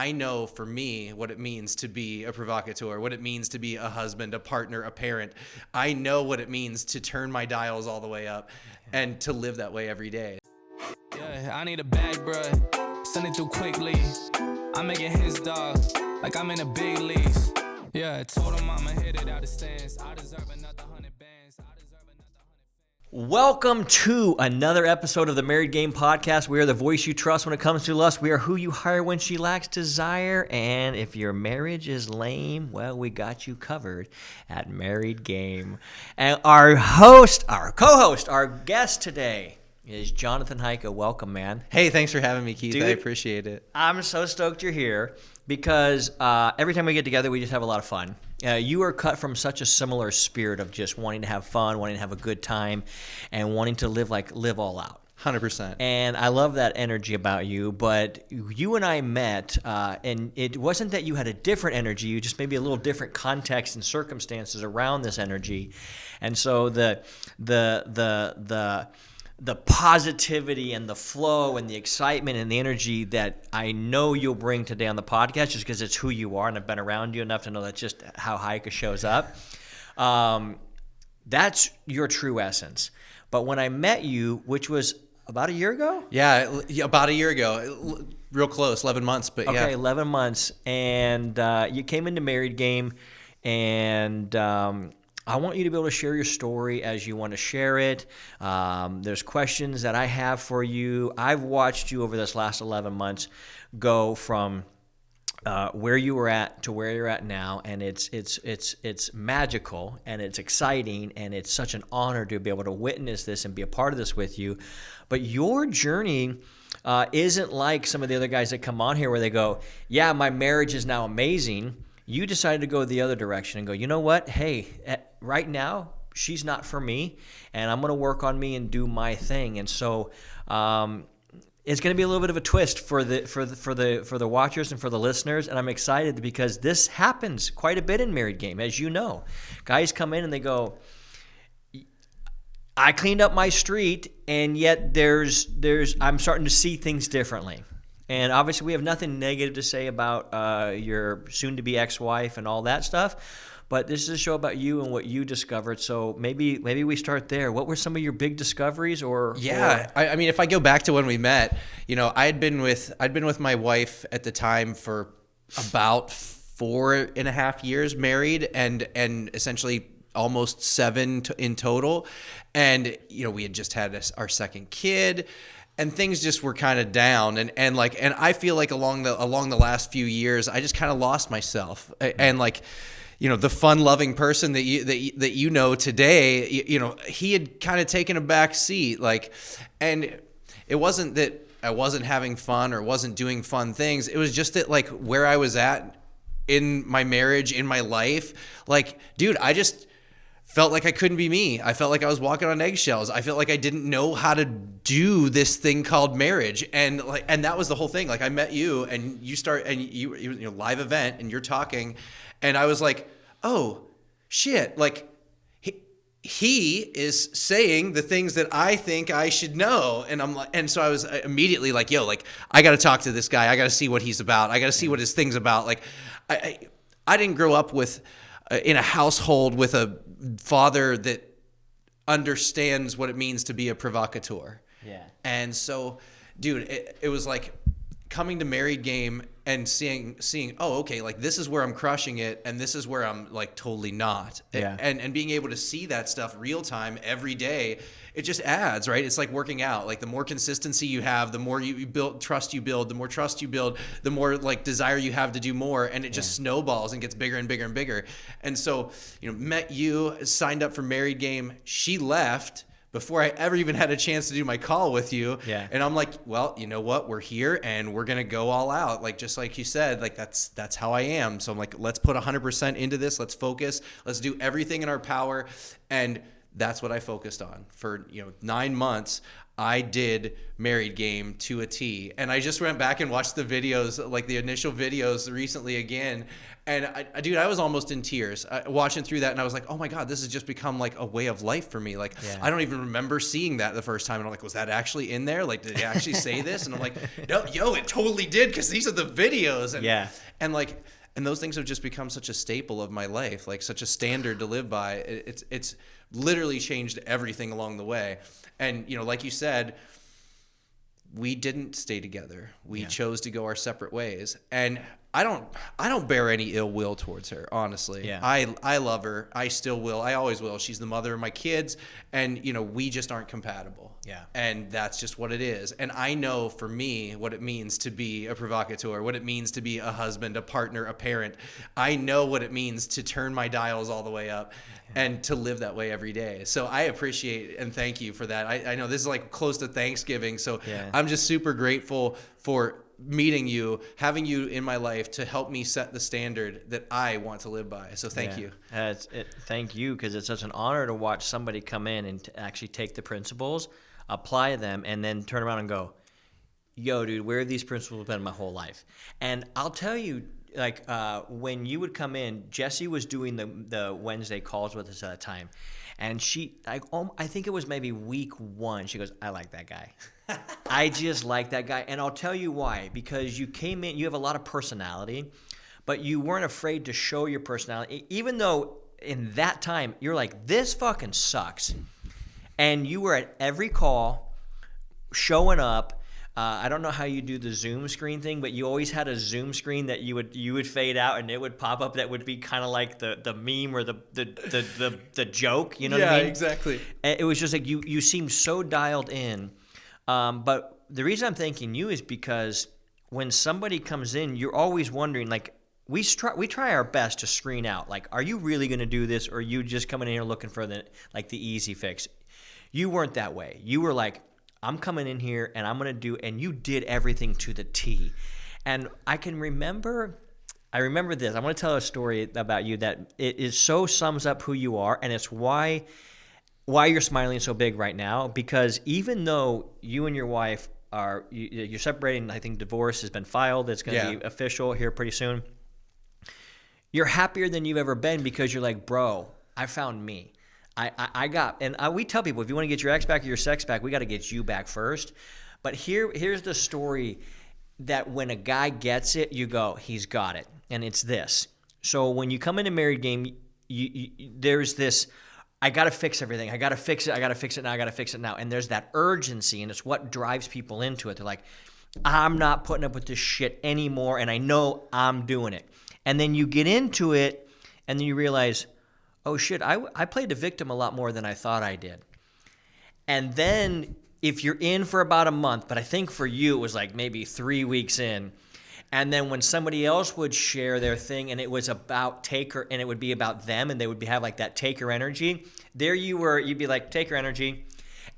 I know for me what it means to be a provocateur, what it means to be a husband, a partner, a parent. I know what it means to turn my dials all the way up and to live that way every day. Yeah, I need a bag, bruh. Send it through quickly. I'm making his dog like I'm in the big leagues. Yeah, I told him I'ma hit it out of stands. I deserve another 100 bands. Welcome to another episode of the Married Game Podcast. We are the voice you trust when it comes to lust. We are who you hire when she lacks desire. And if your marriage is lame, well, we got you covered at Married Game. And our co-host, our guest today is Jonathan Hyka. Welcome, man. Hey, thanks for having me, Keith. Dude, I appreciate it. I'm so stoked you're here because every time we get together, we just have a lot of fun. You are cut from such a similar spirit of just wanting to have fun, wanting to have a good time, and wanting to live all out. 100%. And I love that energy about you. But you and I met, and it wasn't that you had a different energy. You just maybe a little different context and circumstances around this energy. And so the positivity and the flow and the excitement and the energy that I know you'll bring today on the podcast, just because it's who you are and I've been around you enough to know that's just how Hyka shows up. That's your true essence. But when I met you, which was about a year ago? Yeah, about a year ago. Real close, 11 months, but yeah. Okay, 11 months. And you came into Married Game, and I want you to be able to share your story as you want to share it. There's questions that I have for you. I've watched you over this last 11 months go from where you were at to where you're at now, and it's magical, and it's exciting, and it's such an honor to be able to witness this and be a part of this with you. But your journey isn't like some of the other guys that come on here where they go, yeah, my marriage is now amazing. You decided to go the other direction and go, you know what? Hey, right now, she's not for me, and I'm going to work on me and do my thing. And so it's going to be a little bit of a twist for the watchers and for the listeners, and I'm excited because this happens quite a bit in Married Game, as you know. Guys come in and they go, I cleaned up my street, and yet I'm starting to see things differently. And obviously, we have nothing negative to say about your soon-to-be ex-wife and all that stuff. But this is a show about you and what you discovered. So maybe we start there. What were some of your big discoveries? I mean, if I go back to when we met, I'd been with my wife at the time for about 4.5 years, married, and essentially almost 7 in total. And we had just had our second kid. And things just were kind of down, and I feel like along the last few years, I just kind of lost myself. And the fun-loving person that you know today, he had kind of taken a back seat. And it wasn't that I wasn't having fun or wasn't doing fun things. It was just that where I was at in my marriage, in my life, dude, I just felt like I couldn't be me. I felt like I was walking on eggshells. I felt like I didn't know how to do this thing called marriage. And that was the whole thing. I met you, and you live event, and you're talking, and I was like, oh shit. He is saying the things that I think I should know. And so I was immediately like, yo, I got to talk to this guy. I got to see what he's about. I got to see what his thing's about. I didn't grow up in a household with a father that understands what it means to be a provocateur. Yeah. And so, dude, it was like coming to Married Game and seeing, oh, okay, this is where I'm crushing it, and this is where I'm totally not. Yeah. And being able to see that stuff real time every day, it just adds, right? It's like working out. The more consistency you have, the more you build trust you build, the more trust you build, the more desire you have to do more, and it just snowballs and gets bigger and bigger and bigger. And so, met you, signed up for Married Game. She left before I ever even had a chance to do my call with you. Yeah. And I'm like, well, you know what? We're here, and we're going to go all out. Just like you said, that's how I am. So I'm like, let's put 100% into this. Let's focus. Let's do everything in our power. And that's what I focused on for 9 months. I did Married Game to a T, and I just went back and watched the videos, like the initial videos recently again. And I was almost in tears watching through that, and I was like, oh my God, this has just become like a way of life for me. Like, I don't even remember seeing that the first time, and I'm like, was that actually in there? Like, did they actually say this? And I'm like, no, it totally did, because these are the videos. And and those things have just become such a staple of my life, like such a standard to live by. It's literally changed everything along the way. And like you said, we didn't stay together. We chose to go our separate ways. And I don't bear any ill will towards her, honestly. Yeah. I love her. I still will. I always will. She's the mother of my kids, and we just aren't compatible. Yeah. And that's just what it is. And I know for me what it means to be a provocateur, what it means to be a husband, a partner, a parent. I know what it means to turn my dials all the way up and to live that way every day. So I appreciate and thank you for that. I know this is like close to Thanksgiving, so I'm just super grateful for meeting you, having you in my life to help me set the standard that I want to live by. So thank you. Thank you, because it's such an honor to watch somebody come in and to actually take the principles, apply them, and then turn around and go, yo, dude, where have these principles been my whole life? And I'll tell you, like when you would come in, Jessie was doing the Wednesday calls with us at a time. And I think it was maybe week 1. She goes, I like that guy. I just like that guy. And I'll tell you why. Because you came in, you have a lot of personality, but you weren't afraid to show your personality. Even though in that time, you're like, this fucking sucks. And you were at every call, showing up. I don't know how you do the Zoom screen thing, but you always had a Zoom screen that you would fade out, and it would pop up. That would be kind of like the meme or the joke. You know what I mean? Yeah, exactly. It was just like you seemed so dialed in. But the reason I'm thanking you is because when somebody comes in, you're always wondering, like, we try our best to screen out, like, are you really going to do this, or are you just coming in here looking for the easy fix? You weren't that way. You were like, I'm coming in here and I'm going to do, and you did everything to the T. And I remember this. I want to tell a story about you that it so sums up who you are, and it's why you're smiling so big right now. Because even though you and your wife you're separating, I think divorce has been filed. It's going to be official here pretty soon. You're happier than you've ever been, because you're like, bro, I found me. We tell people, if you want to get your ex back or your sex back, we got to get you back first. But here's the story that when a guy gets it, you go, he's got it. And it's this. So when you come into Married Game, there's this, I got to fix everything. I got to fix it. I got to fix it now. I got to fix it now. And there's that urgency, and it's what drives people into it. They're like, I'm not putting up with this shit anymore, and I know I'm doing it. And then you get into it, and then you realize, oh shit, I played the victim a lot more than I thought I did. And then if you're in for about a month, but I think for you it was like maybe 3 weeks in, and then when somebody else would share their thing and it was about taker, and it would be about them, and they would have like that taker energy, there you were, you'd be like, taker energy.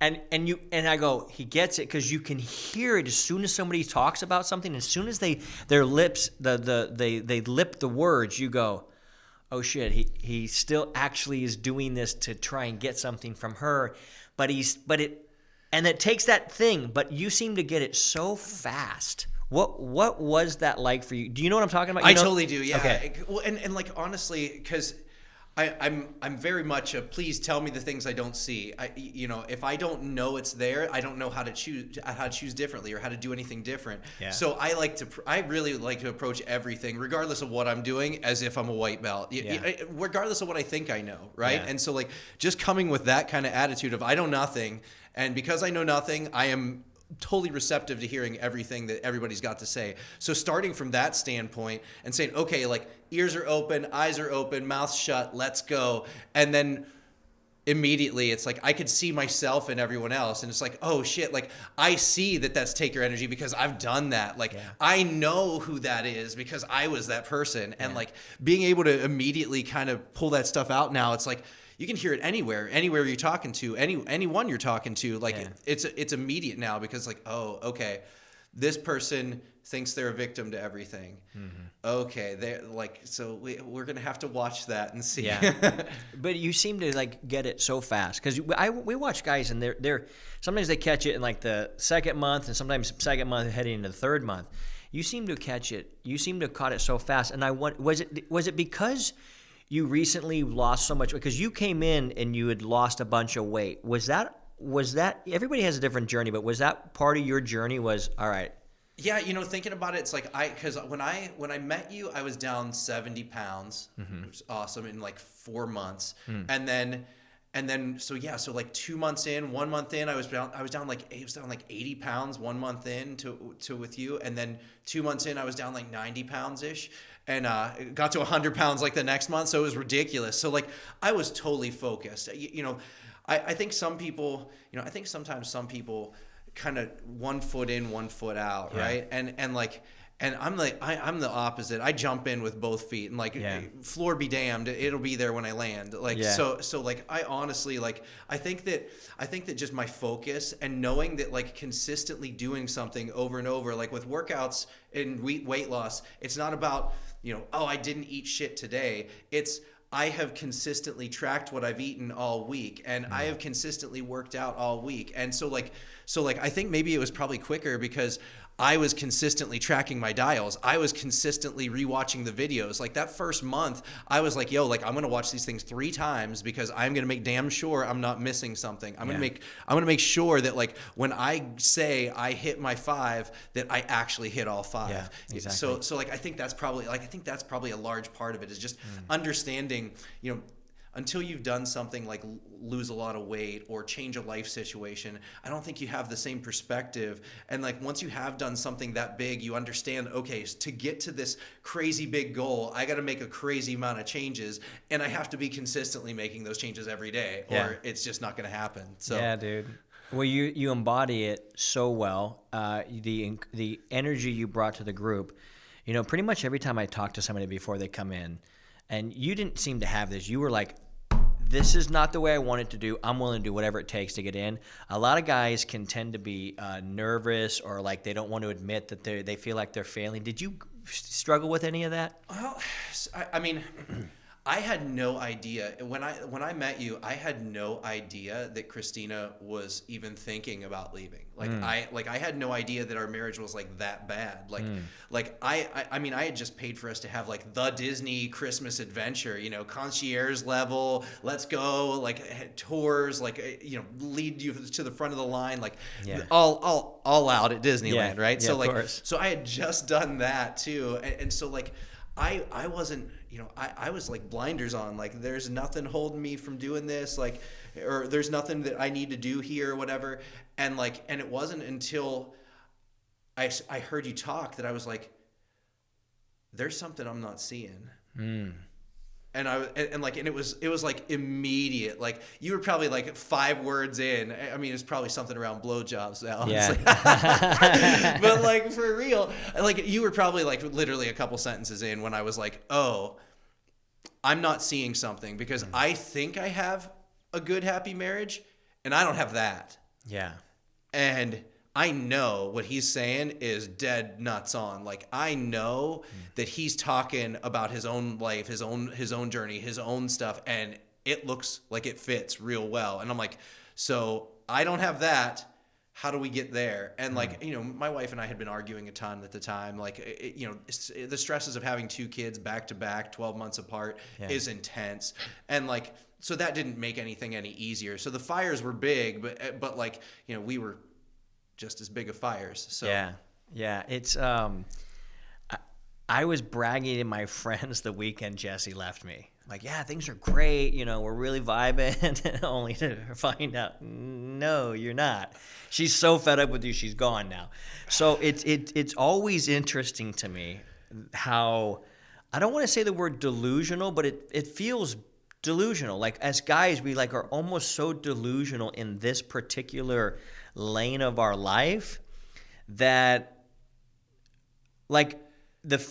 And I go, he gets it, because you can hear it as soon as somebody talks about something, as soon as their lips, they lip the words, you go, oh shit, he still actually is doing this to try and get something from her, and it takes that thing, but you seem to get it so fast. What was that like for you? Do you know what I'm talking about? I totally do, yeah. Okay. Well, and like, honestly, because I'm very much a please tell me the things I don't see. If I don't know it's there, I don't know how to choose differently or how to do anything different. Yeah. So I really like to approach everything, regardless of what I'm doing, as if I'm a white belt. Regardless of what I think I know, right? Yeah. And so like just coming with that kind of attitude of I know nothing, and because I know nothing, I am totally receptive to hearing everything that everybody's got to say. So starting from that standpoint and saying, okay, like ears are open, eyes are open, mouth shut, let's go. And then immediately it's like I could see myself and everyone else, and it's like, oh shit, like I see that that's taker energy because I've done that. Like I know who that is because I was that person. And like being able to immediately kind of pull that stuff out now, it's like you can hear it anywhere you're talking to, anyone you're talking to. Like it's immediate now, because like, oh, okay, this person thinks they're a victim to everything. Okay, they're like, so we're gonna have to watch that and see. Yeah. But you seem to like get it so fast, because we watch guys and they're sometimes they catch it in like the second month, and sometimes second month heading into the third month. You seem to catch it. You seem to have caught it so fast. And was it because you recently lost so much? Because you came in and you had lost a bunch of weight. Was that everybody has a different journey, but was that part of your journey? Was all right? Yeah, thinking about it, it's like because when I met you, I was down 70 pounds, which was awesome, in like 4 months, and then so like 2 months in, 1 month in, I was down like 80 pounds 1 month in to with you, and then 2 months in, I was down like 90 pounds ish, and it got to 100 pounds like the next month, so it was ridiculous. So like I was totally focused. I think some people, I think sometimes some people kind of 1 foot in, 1 foot out, right? And I'm the opposite. I jump in with both feet, and like floor be damned, it'll be there when I land. So like I honestly like I think that just my focus and knowing that like consistently doing something over and over, like with workouts and weight loss, it's not about I didn't eat shit today. It's I have consistently tracked what I've eaten all week, and I have consistently worked out all week. And so I think maybe it was probably quicker because I was consistently tracking my dials. I was consistently rewatching the videos. Like that first month, I was like, yo, like I'm going to watch these things 3 times because I'm going to make damn sure I'm not missing something. I'm going to make sure that like when I say I hit my 5, that I actually hit all 5. Yeah, exactly. So like I think that's probably a large part of it is just understanding, until you've done something like lose a lot of weight or change a life situation, I don't think you have the same perspective. And like once you have done something that big, you understand, okay, to get to this crazy big goal, I got to make a crazy amount of changes, and I have to be consistently making those changes every day, or it's just not going to happen. So yeah, dude. Well, you embody it so well. The energy you brought to the group, pretty much every time I talk to somebody before they come in, and you didn't seem to have this. You were like, this is not the way I want it to do. I'm willing to do whatever it takes to get in. A lot of guys can tend to be nervous, or like they don't want to admit that they feel like they're failing. Did you struggle with any of that? Well, I mean, I had no idea when I met you. I had no idea that Christina was even thinking about leaving. I had no idea that our marriage was like that bad. I mean, I had just paid for us to have like the Disney Christmas adventure, concierge level, let's go, like tours, like lead you to the front of the line, like all out at Disneyland, right? Yeah, so like, of course. so I had just done that too, and so like. I wasn't, I was like blinders on, like there's nothing holding me from doing this, like, or there's nothing that I need to do here or whatever. And it wasn't until I heard you talk that I was like, there's something I'm not seeing. And it was like immediate. Like you were probably like 5 words in. I mean, it's probably something around blowjobs now. Yeah. But like for real, like you were probably like literally a couple sentences in when I was like, oh, I'm not seeing something because I think I have a good, happy marriage, and I don't have that. Yeah. And I know what he's saying is dead nuts on. Like I know that he's talking about his own life, his own journey, his own stuff, and it looks like it fits real well. And I'm like, so I don't have that. How do we get there? And like, my wife and I had been arguing a ton at the time. Like, the stresses of having 2 kids back to back, 12 months apart is intense. And like, so that didn't make anything any easier. So the fires were big, but like, we were just as big of fires. So yeah, it's I was bragging to my friends the weekend Jessie left me. Like, yeah, things are great, we're really vibing, only to find out, no, you're not. She's so fed up with you, she's gone now. So it's always interesting to me how, I don't want to say the word delusional, but it feels delusional. Like as guys, we like are almost so delusional in this particular lane of our life that like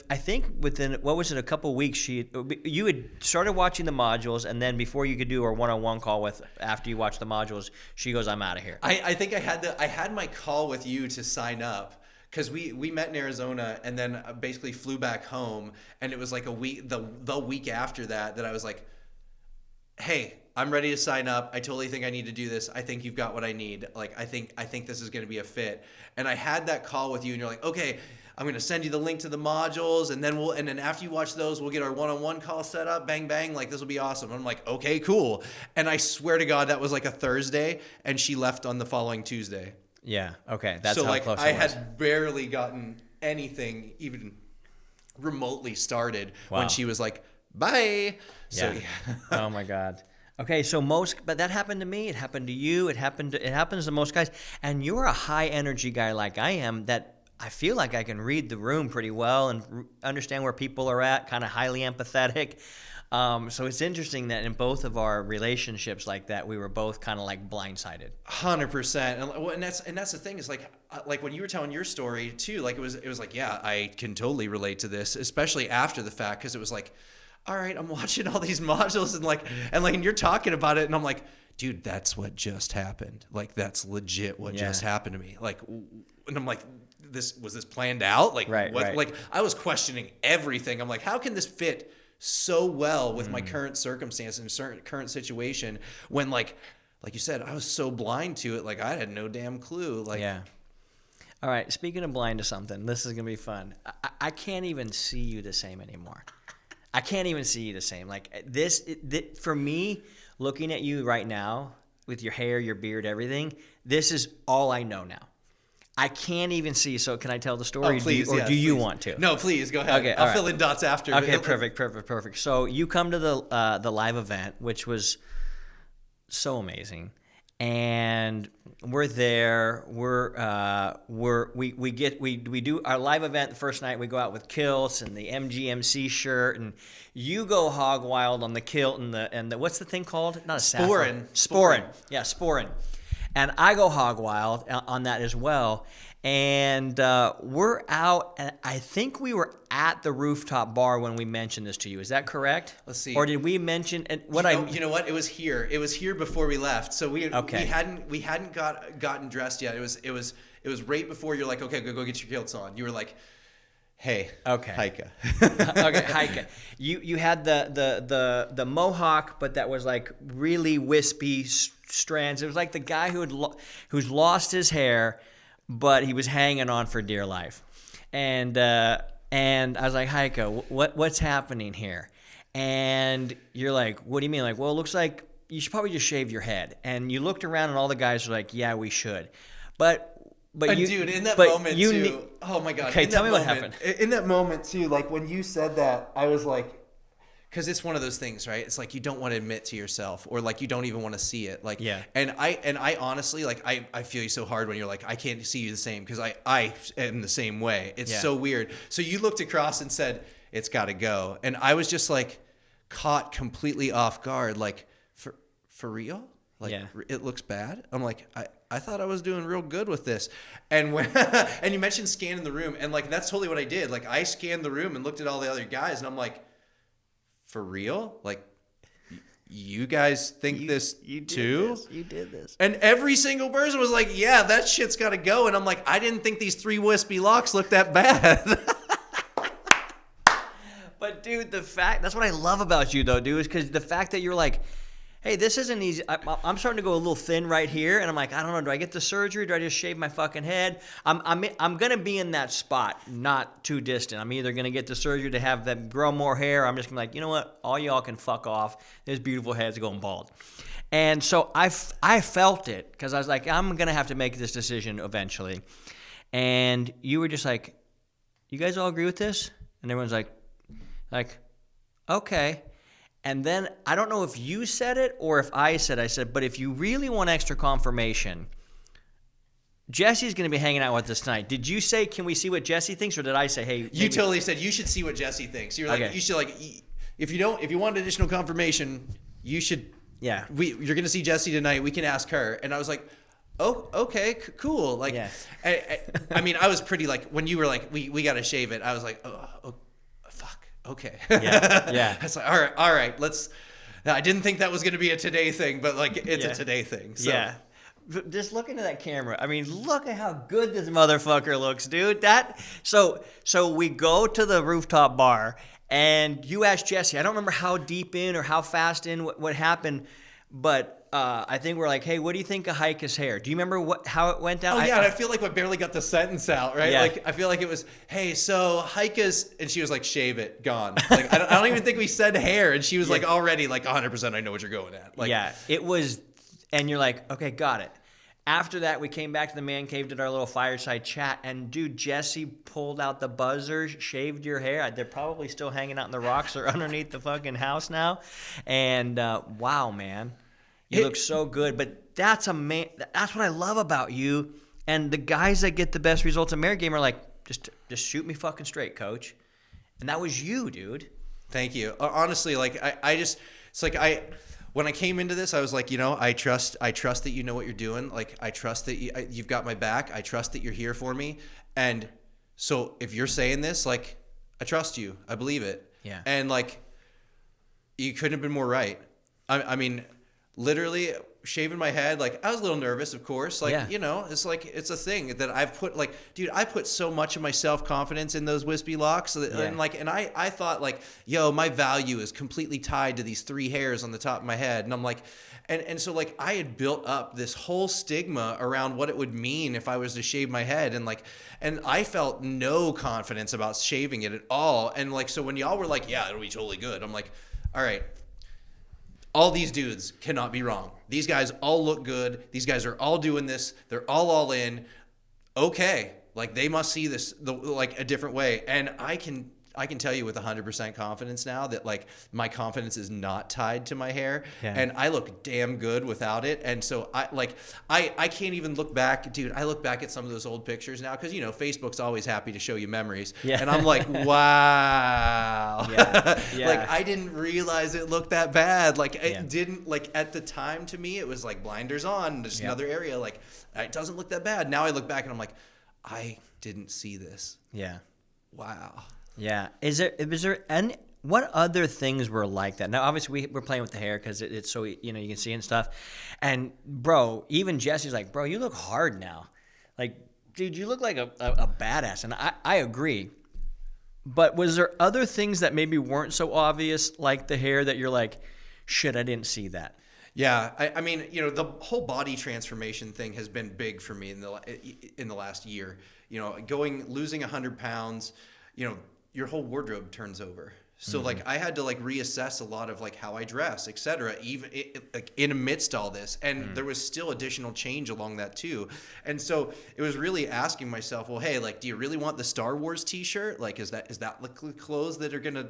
I think within, what was it, a couple of weeks, you had started watching the modules, and then before you could do a one-on-one call after you watched the modules, she goes, I'm out of here. I think I had my call with you to sign up, because we met in Arizona and then basically flew back home, and it was like a week, the week after that I was like, hey, I'm ready to sign up. I totally think I need to do this. I think you've got what I need. Like, I think this is going to be a fit. And I had that call with you, and you're like, okay, I'm going to send you the link to the modules, and then after you watch those, we'll get our one-on-one call set up. Bang, bang. Like, this will be awesome. And I'm like, okay, cool. And I swear to God, that was like a Thursday, and she left on the following Tuesday. Yeah. Okay. That's so how like close I it was. had barely gotten anything even remotely started when she was like, bye. So yeah. Oh my God. Okay, so but that happened to me. It happened to you. It happens to most guys. And you're a high energy guy like I am. That I feel like I can read the room pretty well and understand where people are at. Kind of highly empathetic. So it's interesting that in both of our relationships like that, we were both kind of like blindsided. 100%. And that's the thing is like when you were telling your story too, like it was like, yeah, I can totally relate to this, especially after the fact, because it was like, all right, I'm watching all these modules and you're talking about it, and I'm like, dude, that's what just happened. Like, that's legit what just happened to me. Like, and I'm like, was this planned out? Like, right. Like, I was questioning everything. I'm like, how can this fit so well with my current circumstance and current situation when like you said, I was so blind to it. Like, I had no damn clue. Like, yeah. All right. Speaking of blind to something, this is gonna be fun. I can't even see you the same anymore. I can't even see you the same. Like this for me, looking at you right now with your hair, your beard, everything, this is all I know now. I can't even see. So can I tell the story? Oh, please, do you want to? No, please, go ahead. Okay, I'll fill in dots after. Okay, perfect. So you come to the live event, which was so amazing. And we're there. We do our live event the first night. We go out with kilts and the MGMC shirt, and you go hog wild on the kilt and the what's the thing called? Not a saffron. Sporin. Yeah, sporin. And I go hog wild on that as well. And we're out, and I think we were at the rooftop bar when we mentioned this to you. Is that correct? Let's see. Or did we mention you know what? It was here. It was here before we left. So we hadn't gotten dressed yet. It was right before you're like, okay, go get your kilts on. You were like, hey, okay, Hyka. Okay, Hyka. You had the mohawk, but that was like really wispy strands. It was like the guy who's lost his hair, but he was hanging on for dear life. And I was like, Hyka, what's happening here? And you're like, what do you mean? Like, well, it looks like you should probably just shave your head. And you looked around, and all the guys were like, yeah, we should. But you, dude, in that moment too. Oh my God. Okay, tell me what happened. In that moment too, like when you said that, I was like, because it's one of those things, right? It's like you don't want to admit to yourself, or like you don't even want to see it. Like, yeah. And I honestly, like, I feel you so hard when you're like, I can't see you the same, because I am the same way. It's so weird. So you looked across and said, it's got to go, and I was just like caught completely off guard, like, for real? Like, it looks bad? I'm like, I thought I was doing real good with this. And when and you mentioned scanning the room, and like that's totally what I did. Like, I scanned the room and looked at all the other guys, and I'm like, for real? Like, you guys think this too? You did this. And every single person was like, yeah, that shit's got to go. And I'm like, I didn't think these 3 wispy locks looked that bad. But dude, that's what I love about you though, dude, is because the fact that you're like, hey, this isn't easy. I'm starting to go a little thin right here, and I'm like, I don't know. Do I get the surgery? Do I just shave my fucking head? I'm gonna be in that spot, not too distant. I'm either gonna get the surgery to have them grow more hair. Or I'm just gonna be like, you know what? All y'all can fuck off. There's beautiful heads going bald. And so I felt it, because I was like, I'm gonna have to make this decision eventually. And you were just like, you guys all agree with this? And everyone's like, okay. And then, I don't know if you said it or if I said, but if you really want extra confirmation, Jesse's going to be hanging out with us tonight. Did you say, can we see what Jesse thinks, or did I say, hey? You totally said, you should see what Jesse thinks. You're like, okay. You should, like, if you want additional confirmation, you should, you're going to see Jesse tonight. We can ask her. And I was like, oh, okay, cool. Like, yeah. I mean, I was pretty, like, when you were like, we got to shave it, I was like, oh, fuck. Okay. Yeah. I was like, all right, let's. I didn't think that was going to be a today thing, but like it's a today thing. So. Yeah. Just look into that camera. I mean, look at how good this motherfucker looks, dude. So we go to the rooftop bar, and you ask Jesse. I don't remember how deep in or how fast in what happened, but I think we're like, hey, what do you think of Hyka's hair? Do you remember how it went down? Oh yeah, I feel like I barely got the sentence out, right? Yeah. Like I feel like it was, hey, so Hyka's, and she was like, shave it, gone. Like I don't even think we said hair, and she was like already like 100%. I know what you're going at. Like, yeah, it was, and you're like, okay, got it. After that, we came back to the man cave, did our little fireside chat, and dude, Jesse pulled out the buzzers, shaved your hair. They're probably still hanging out in the rocks or underneath the fucking house now. And wow, man, you look so good. But that's what I love about you. And the guys that get the best results in marriage game are like, just shoot me fucking straight, coach. And that was you, dude. Thank you. Honestly, like when I came into this, I was like, I trust that you know what you're doing. Like, I trust that you've got my back. I trust that you're here for me. And so if you're saying this, like, I trust you. I believe it. Yeah. And like, you couldn't have been more right. I mean, literally shaving my head, like I was a little nervous, of course. Like, it's like, it's a thing that I've put, like, dude, I put so much of my self-confidence in those wispy locks. And I thought like, yo, my value is completely tied to these 3 hairs on the top of my head. And I'm like, and so like I had built up this whole stigma around what it would mean if I was to shave my head. And I felt no confidence about shaving it at all. And like, so when y'all were like, yeah, it'll be totally good. I'm like, all right. All these dudes cannot be wrong. These guys all look good. These guys are all doing this. They're all in. Okay. Like they must see this like a different way. And I can tell you with 100% confidence now that like my confidence is not tied to my hair, and I look damn good without it. And so I can't even look back, dude. I look back at some of those old pictures now because Facebook's always happy to show you memories, and I'm like, wow, like I didn't realize it looked that bad. Like it didn't, like at the time to me it was like blinders on. There's another area like it doesn't look that bad. Now I look back and I'm like, I didn't see this. Yeah. Wow. Yeah. Is there any, what other things were like that? Now, obviously, we're playing with the hair because it's so, you can see and stuff. And, bro, even Jesse's like, bro, you look hard now. Like, dude, you look like a badass. And I agree. But was there other things that maybe weren't so obvious, like the hair, that you're like, shit, I didn't see that? Yeah, I mean, the whole body transformation thing has been big for me in the last year. Losing 100 pounds, your whole wardrobe turns over. So like I had to like reassess a lot of like how I dress, etc. Even like in amidst all this, and there was still additional change along that too. And so it was really asking myself, well, hey, like, do you really want the Star Wars T-shirt? Like, is that the clothes that are gonna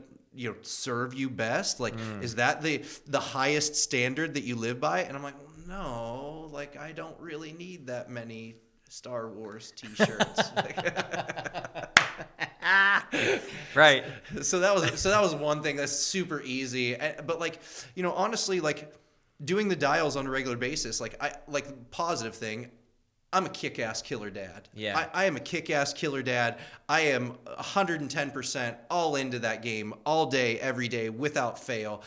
serve you best? Like, is that the highest standard that you live by? And I'm like, well, no, like I don't really need that many Star Wars T-shirts. Right. So that was one thing that's super easy. But like, honestly, like doing the dials on a regular basis, positive thing, I'm a kick-ass killer dad. Yeah. I am a kick-ass killer dad. I am 110% all into that game all day, every day, without fail.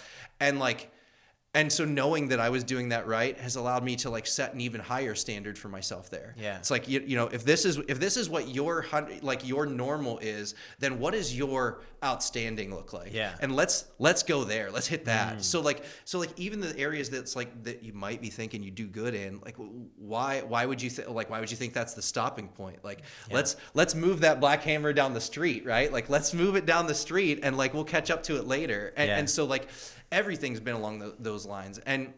And so knowing that I was doing that right has allowed me to like set an even higher standard for myself there. Yeah. It's like, if this is what your normal is, then what does your outstanding look like? Yeah. And let's go there. Let's hit that. So like even the areas that's like that you might be thinking you do good in, like why would you think that's the stopping point? Like let's move that black hammer down the street, right? Like let's move it down the street and like we'll catch up to it later. And so like everything's been along those lines. And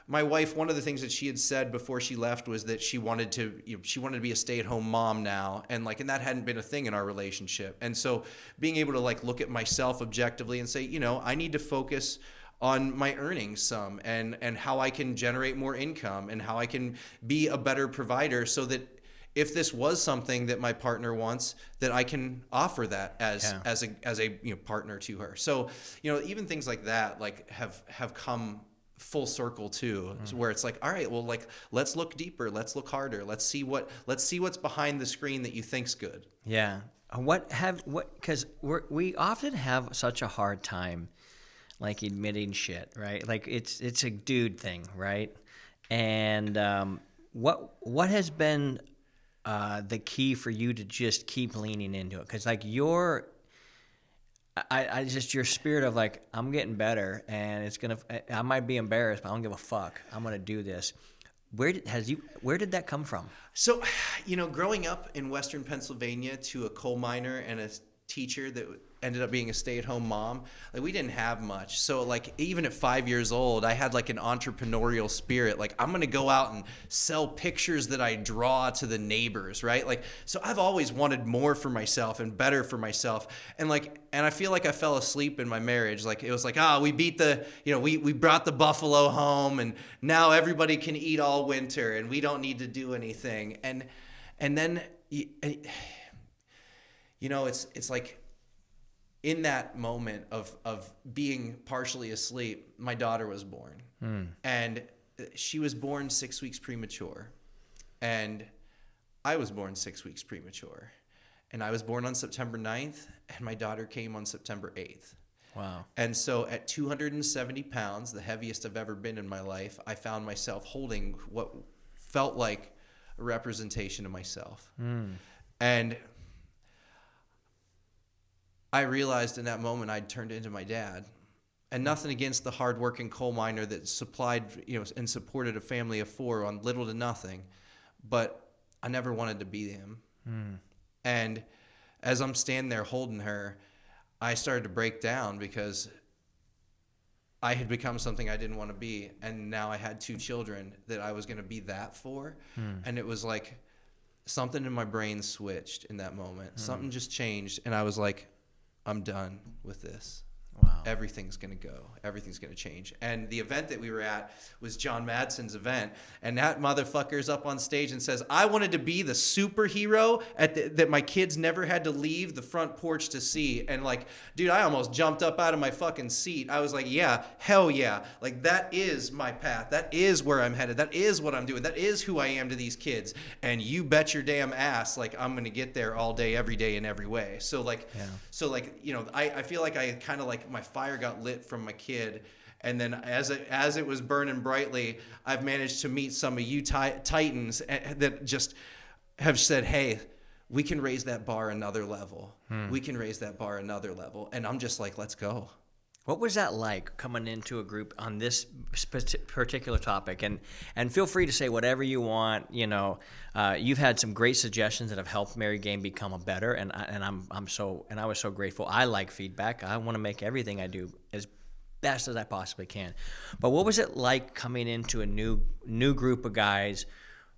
my wife, one of the things that she had said before she left was that she wanted to be a stay-at-home mom now, and that hadn't been a thing in our relationship. And so being able to like look at myself objectively and say, I need to focus on my earnings some and how I can generate more income and how I can be a better provider, so that if this was something that my partner wants, that I can offer that as a partner to her. So even things like that like have come full circle too, where it's like, all right, well, like let's look deeper, let's look harder, let's see what's behind the screen that you think's good. Yeah. Because we often have such a hard time like admitting shit, right? Like it's a dude thing, right? And what has been the key for you to just keep leaning into it? Because like your spirit of like, I'm getting better, and I might be embarrassed, but I don't give a fuck. I'm gonna do this. Where did that come from? So, growing up in Western Pennsylvania to a coal miner and a teacher that ended up being a stay-at-home mom, like we didn't have much. So like even at 5 years old, I had like an entrepreneurial spirit. Like I'm going to go out and sell pictures that I draw to the neighbors, right? Like, so I've always wanted more for myself and better for myself. And I feel like I fell asleep in my marriage. Like it was like, we beat we brought the buffalo home, and now everybody can eat all winter and we don't need to do anything. And then, it's like, in that moment of being partially asleep, my daughter was born. And she was born 6 weeks premature. And I was born 6 weeks premature. And I was born on September 9th, and my daughter came on September 8th. Wow. And so at 270 pounds, the heaviest I've ever been in my life, I found myself holding what felt like a representation of myself. And I realized in that moment I'd turned into my dad. And nothing against the hardworking coal miner that supplied, and supported a family of 4 on little to nothing, but I never wanted to be him. And as I'm standing there holding her, I started to break down because I had become something I didn't want to be, and now I had 2 children that I was going to be that for. And it was like something in my brain switched in that moment. Something just changed, and I was like, I'm done with this. Wow. Everything's going to go. Everything's going to change. And the event that we were at was John Madsen's event. And that motherfucker's up on stage and says, I wanted to be the superhero that my kids never had to leave the front porch to see. And like, dude, I almost jumped up out of my fucking seat. I was like, yeah, hell yeah. Like, that is my path. That is where I'm headed. That is what I'm doing. That is who I am to these kids. And you bet your damn ass, like, I'm going to get there all day, every day, in every way. So like, I feel like I kind of like, my fire got lit from my kid, and then as it was burning brightly, I've managed to meet some of you titans that just have said, hey, we can raise that bar another level. We can raise that bar another level. And I'm just like, let's go. What was that like coming into a group on this particular topic? And feel free to say whatever you want. You've had some great suggestions that have helped Married Game become a better, and I was so grateful. I like feedback. I want to make everything I do as best as I possibly can. But what was it like coming into a new group of guys?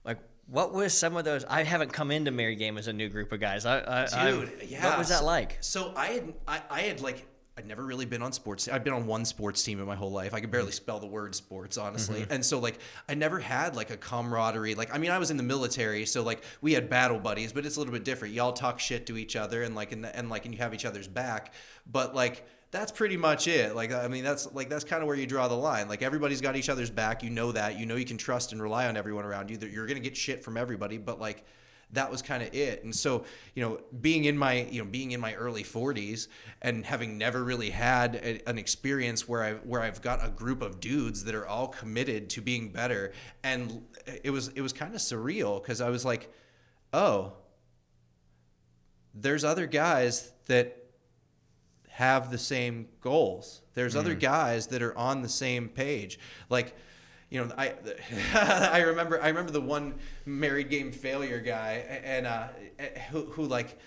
Like, what was some of those? I haven't come into Married Game as a new group of guys. Yeah. What was that like? So I'd never really been on sports. I've been on one sports team in my whole life. I could barely spell the word sports, honestly. And so like, I never had like a camaraderie. Like, I mean, I was in the military, so like we had battle buddies, but it's a little bit different. Y'all talk shit to each other and you have each other's back. But like, that's pretty much it. Like, I mean, that's kind of where you draw the line. Like, everybody's got each other's back. You know that. You know you can trust and rely on everyone around you. That you're gonna get shit from everybody, but like, that was kind of it. And so, being in my early 40s and having never really had an experience where I've got a group of dudes that are all committed to being better, and it was kind of surreal because I was like, oh, there's other guys that have the same goals. There's other guys that are on the same page. Like, I remember the one Married Game failure guy, and who like,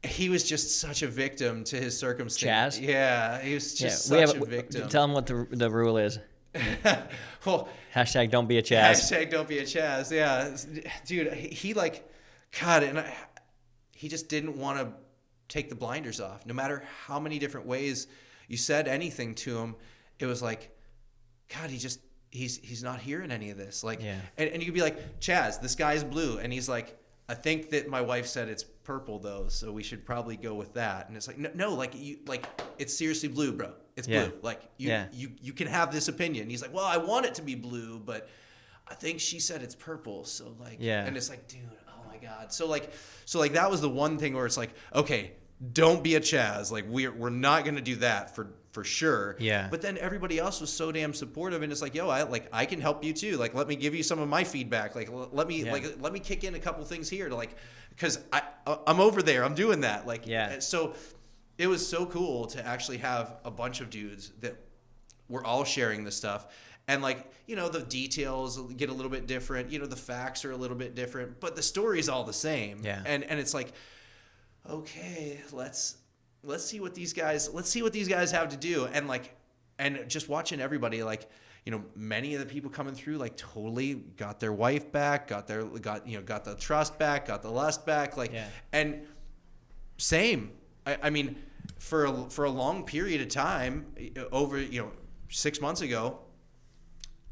he was just such a victim to his circumstance. Chaz? Yeah, he was just such a victim. Tell him what the rule is. Well, hashtag don't be a Chaz. Hashtag don't be a Chaz. Yeah, dude, he like, God, and he just didn't want to take the blinders off. No matter how many different ways you said anything to him, it was like, God, he's not hearing any of this. Like, yeah. And you could be like, Chaz, the sky's blue. And he's like, I think that my wife said it's purple though, so we should probably go with that. And it's like, no, like it's seriously blue, bro. It's blue. Like you can have this opinion. And he's like, well, I want it to be blue, but I think she said it's purple. So like, and it's like, dude, oh my God. So like that was the one thing where it's like, okay, don't be a Chaz. Like we're not going to do that for sure. Yeah. But then everybody else was so damn supportive, and it's like, yo, I can help you too. Like, let me give you some of my feedback. Like, let me kick in a couple things here to because I'm over there. I'm doing that. Like, so it was so cool to actually have a bunch of dudes that were all sharing this stuff. And the details get a little bit different. The facts are a little bit different, but the story's all the same. Yeah. And it's like, okay, let's see what these guys have to do. And just watching everybody, many of the people coming through, totally got their wife back, got the trust back, got the lust back. And same. I mean, for a long period of time, over 6 months ago,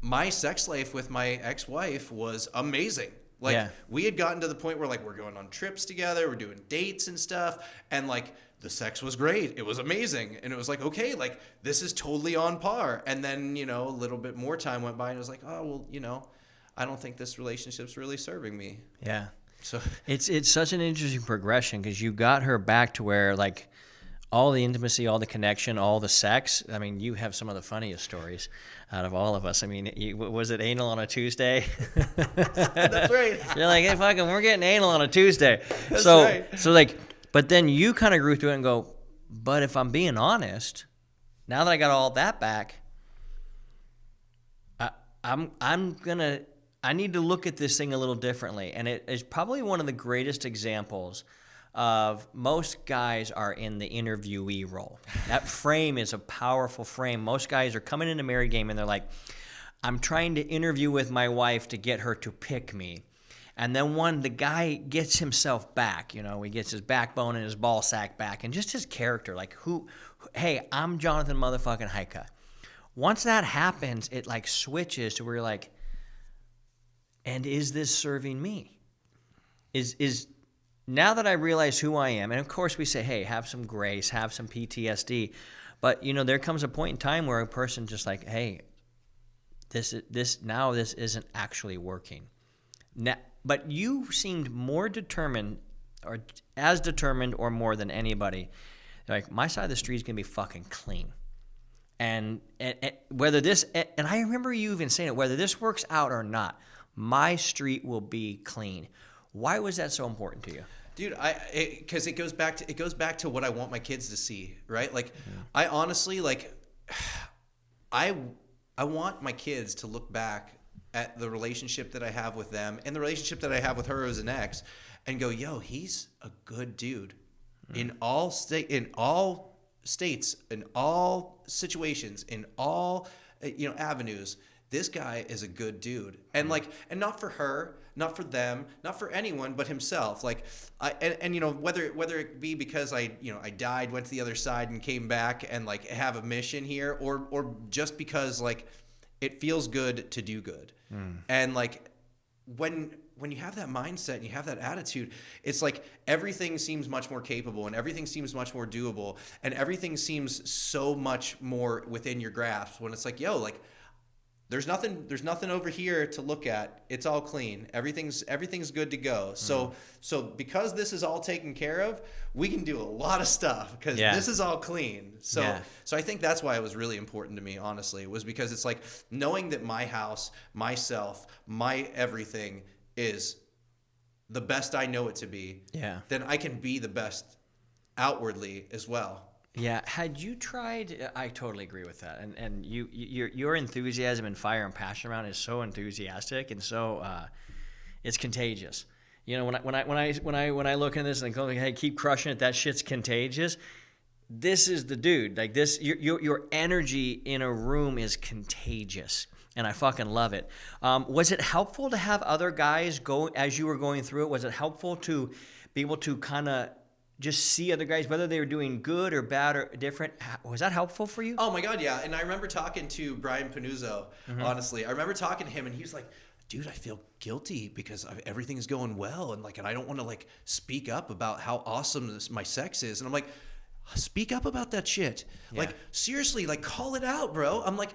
my sex life with my ex-wife was amazing. We had gotten to the point where we're going on trips together, we're doing dates and stuff, and the sex was great. It was amazing. And it was okay, this is totally on par. And then, a little bit more time went by and it was like, oh, well, I don't think this relationship's really serving me. Yeah. So it's such an interesting progression because you got her back to where all the intimacy, all the connection, all the sex. I mean, you have some of the funniest stories out of all of us. I mean, was it anal on a Tuesday? That's right. You're like, hey, fucking, we're getting anal on a Tuesday. That's right. So but then you kind of grew through it and go, but if I'm being honest, now that I got all that back, I need to look at this thing a little differently. And it is probably one of the greatest examples of most guys are in the interviewee role. That frame is a powerful frame. Most guys are coming into married game and they're like, I'm trying to interview with my wife to get her to pick me. And then the guy gets himself back, he gets his backbone and his ball sack back and just his character, hey, I'm Jonathan motherfucking Hyka. Once that happens, it switches to where you're like, and is this serving me? Is now that I realize who I am, and of course we say, hey, have some grace, have some PTSD, but there comes a point in time where a person just hey, this isn't actually working. Now, but you seemed more determined, or as determined or more than anybody. My side of the street is gonna be fucking clean, and whether this, and I remember you even saying it, whether this works out or not, my street will be clean. Why was that so important to you? Dude, because it goes back to what I want my kids to see, right? I honestly I want my kids to look back at the relationship that I have with them and the relationship that I have with her as an ex, and go, yo, he's a good dude in all states, in all situations, in all avenues. This guy is a good dude, and and not for her, not for them, not for anyone but himself. Whether it be because I died, went to the other side and came back and have a mission here, or just because it feels good to do good. And when you have that mindset and you have that attitude, it's everything seems much more capable and everything seems much more doable and everything seems so much more within your grasp when it's yo, there's nothing over here to look at. It's all clean. Everything's good to go. So because this is all taken care of, we can do a lot of stuff because this is all clean. So I think that's why it was really important to me, honestly, was because it's knowing that my house, myself, my everything is the best I know it to be. Yeah. Then I can be the best outwardly as well. Yeah, had you tried? I totally agree with that, and your enthusiasm and fire and passion around it is so enthusiastic and so it's contagious. When I look at this and go, hey, keep crushing it. That shit's contagious. This is the dude. Your energy in a room is contagious, and I fucking love it. Was it helpful to have other guys go as you were going through it? Was it helpful to be able to kind of just see other guys, whether they were doing good or bad or different? Was that helpful for you? Oh my God, yeah. And I remember talking to Brian Panuzzo, honestly. I remember talking to him and he was like, dude, I feel guilty because everything's going well. And I don't want to speak up about how awesome my sex is. And I'm like, speak up about that shit. Yeah. Like, seriously, like, call it out, bro. I'm like,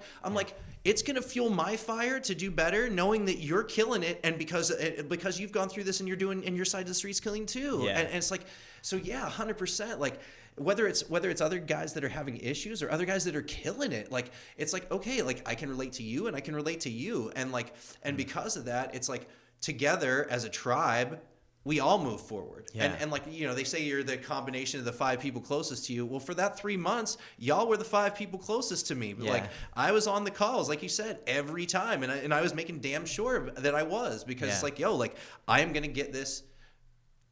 it's going to fuel my fire to do better, knowing that you're killing it. And because you've gone through this and you're doing, and your side of the street's killing too. Yeah. And it's like, so yeah, 100%. Like, whether it's other guys that are having issues or other guys that are killing it, like, it's like, okay, like, I can relate to you and I can relate to you. And like, and because of that, it's like, together as a tribe, we all move forward. Yeah. And like, you know, they say you're the combination of the 5 people closest to you. Well, for that 3 months, y'all were the 5 people closest to me. Yeah. Like, I was on the calls, like you said, every time. And I was making damn sure that I was, because it's like, yo, like, I am going to get this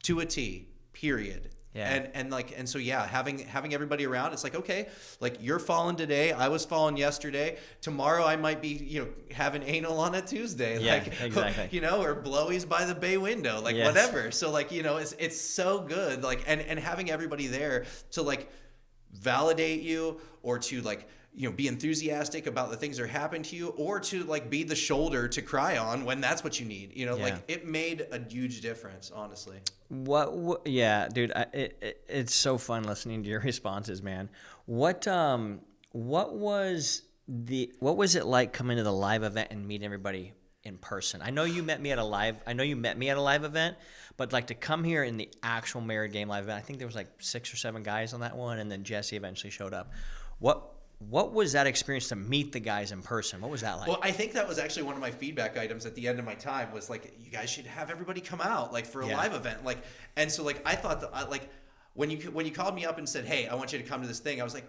to a T, period. Yeah. And so yeah, having everybody around, it's like, okay, like, you're falling today, I was falling yesterday, tomorrow I might be, you know, having anal on a Tuesday, Yeah, like, exactly. you know, or blowies by the bay window, like, Yes. whatever. So like, you know, it's so good, like, and having everybody there to like validate you, or to like, you know, be enthusiastic about the things that are happening to you, or to like be the shoulder to cry on when that's what you need, you know. Yeah. Like, it made a huge difference, honestly. Yeah, dude, it's so fun listening to your responses, man. What was it like coming to the live event and meeting everybody in person? I know you met me at a live event, but like, to come here in the actual Married Game live event, I think there was like 6 or 7 guys on that one, and then Jesse eventually showed up. What was that experience to meet the guys in person? What was that like? Well, I think that was actually one of my feedback items at the end of my time, was like, you guys should have everybody come out, like, for a live event. Like, and so like, I thought that, like, when you called me up and said, hey, I want you to come to this thing, I was like,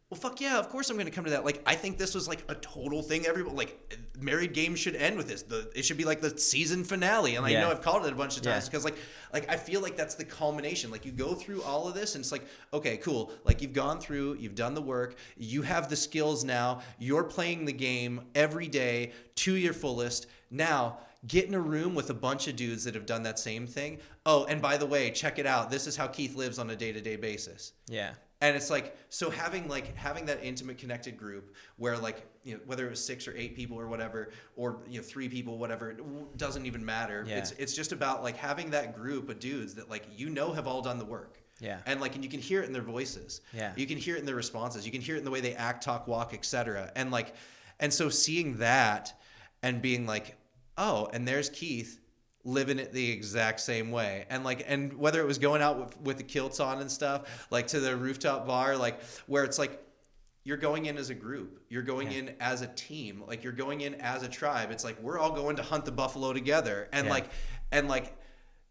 well, fuck yeah, of course I'm going to come to that. Like, I think this was like a total thing. Everybody, like, Married Game should end with this. It should be like the season finale. And I know I've called it a bunch of times, because like I feel like that's the culmination. Like, you go through all of this and it's like, okay, cool. Like, you've gone through, you've done the work, you have the skills now, you're playing the game every day to your fullest. Now, get in a room with a bunch of dudes that have done that same thing. Oh, and by the way, check it out. This is how Keith lives on a day-to-day basis. Yeah. And it's like, so having that intimate, connected group where, like, you know, whether it was 6 or 8 people or whatever, or, you know, 3 people, whatever, it doesn't even matter. Yeah. It's just about like having that group of dudes that, like, you know, have all done the work. Yeah. And like, and you can hear it in their voices. Yeah. You can hear it in their responses. You can hear it in the way they act, talk, walk, etc. And like, and so seeing that and being like, oh, and there's Keith living it the exact same way. And like, and whether it was going out with the kilts on and stuff, like to the rooftop bar, like, where it's like, you're going in as a group, you're going in as a team, like, you're going in as a tribe. It's like, we're all going to hunt the buffalo together. And like,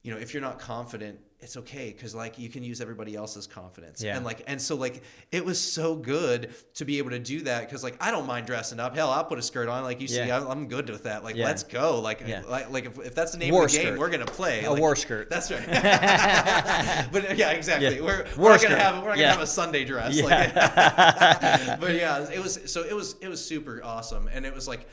you know, if you're not confident, it's okay, because like, you can use everybody else's confidence. And like, and so like, it was so good to be able to do that, because like, I don't mind dressing up. Hell, I'll put a skirt on, like you see. I'm good with that. Like, let's go. Like, like if that's the name of the game, we're gonna play a war skirt. That's right. But yeah, exactly. We're not gonna have a Sunday dress. Yeah. Like, but yeah, it was super awesome. And it was like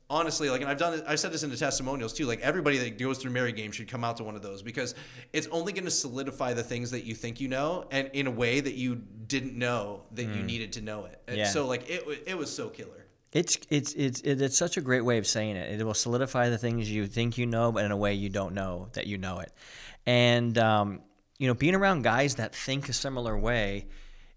honestly, like, and I've said this in the testimonials too, like, everybody that goes through Married Game should come out to one of those, because it's only going to solidify the things that you think you know, and in a way that you didn't know that you needed to know it. And so like, it was so killer. It's such a great way of saying it. It will solidify the things you think you know, but in a way you don't know that you know it. And you know, being around guys that think a similar way,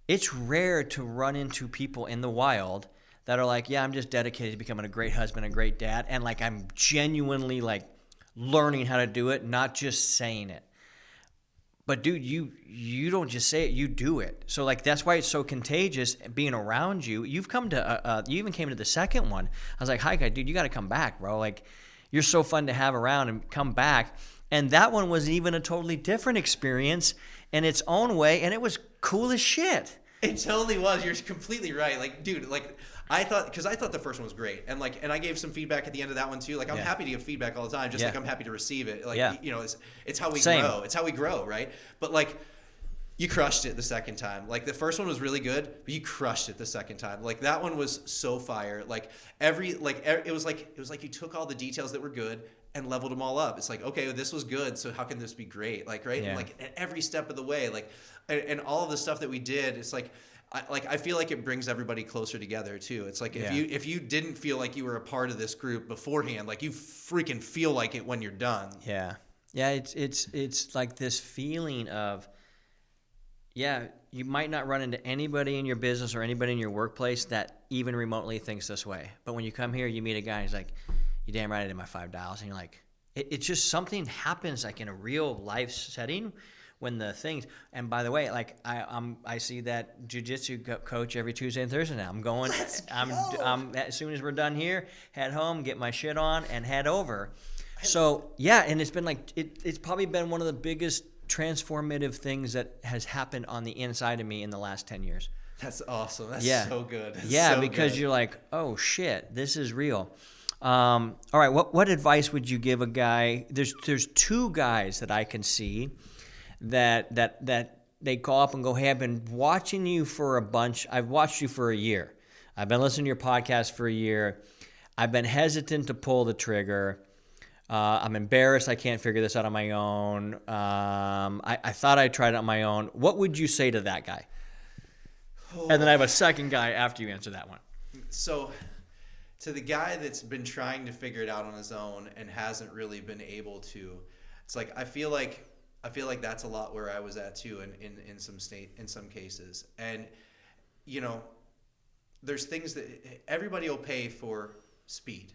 it's rare to run into people in the wild that are like, yeah, I'm just dedicated to becoming a great husband, a great dad, and like, I'm genuinely like learning how to do it, not just saying it. But dude, you don't just say it, you do it. So like, that's why it's so contagious being around you. You've come to you even came to the second one. I was like, Hyka, dude, you got to come back, bro. Like, you're so fun to have around, and come back. And that one was even a totally different experience in its own way, and it was cool as shit. It totally was. You're completely right. Like, dude, like, I thought the first one was great, and like, and I gave some feedback at the end of that one too. Like, I'm happy to give feedback all the time, just like I'm happy to receive it. Like, you know, it's how we grow. It's how we grow, right? But like, you crushed it the second time. Like, the first one was really good, but you crushed it the second time. Like, that one was so fire. Like, it was like you took all the details that were good and leveled them all up. It's like, okay, this was good, so how can this be great? Like, right? And like, at every step of the way, like, and all of the stuff that we did, it's like, I feel like it brings everybody closer together too. It's like, if you didn't feel like you were a part of this group beforehand, like, you freaking feel like it when you're done. Yeah. Yeah, it's like this feeling of, you might not run into anybody in your business or anybody in your workplace that even remotely thinks this way. But when you come here, you meet a guy, he's like, you damn right I did my $5. And you're like, it's just something happens like in a real life setting when the things, and by the way, like I see that jiu-jitsu coach every Tuesday and Thursday now. I'm as soon as we're done here, head home, get my shit on, and head over. So yeah, and it's been like it's probably been one of the biggest transformative things that has happened on the inside of me in the last 10 years. That's awesome. That's so good. That's because good. You're like, oh shit, this is real. All right, what advice would you give a guy? There's two guys that I can see that they call up and go, hey, I've been watching you for I've watched you for a year. I've been listening to your podcast for a year. I've been hesitant to pull the trigger. I'm embarrassed. I can't figure this out on my own. I thought I tried it on my own. What would you say to that guy? And then I have a second guy after you answer that one. So to the guy that's been trying to figure it out on his own and hasn't really been able to, it's like I feel like that's a lot where I was at too in some cases. And you know, there's things that everybody will pay for speed,